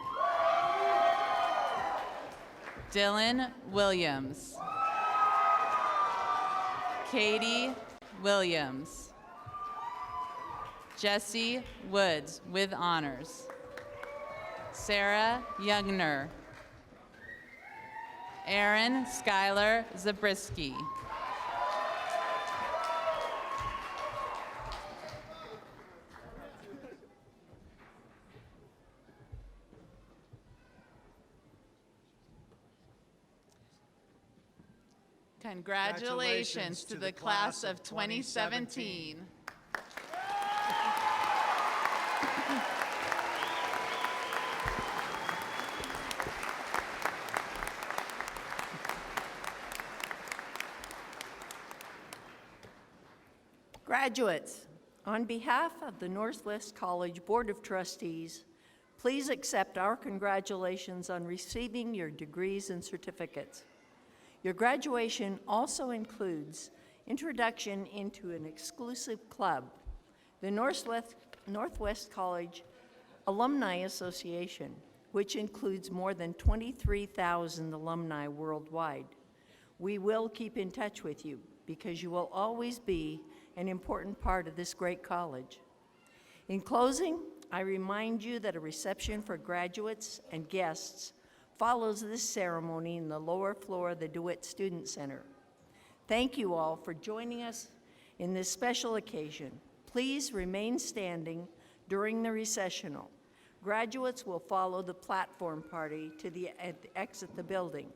Dylan Williams. Katie Williams. Jesse Woods with honors. Sarah Youngner. Aaron Skylar Zabriskie. Congratulations to the class of 2017. Graduates, on behalf of the Northwest College Board of Trustees, please accept our congratulations on receiving your degrees and certificates. Your graduation also includes introduction into an exclusive club, the Northwest College Alumni Association, which includes more than 23,000 alumni worldwide. We will keep in touch with you because you will always be an important part of this great college. In closing, I remind you that a reception for graduates and guests follows this ceremony in the lower floor of the DeWitt Student Center. Thank you all for joining us in this special occasion. Please remain standing during the recessional. Graduates will follow the platform party to exit the building.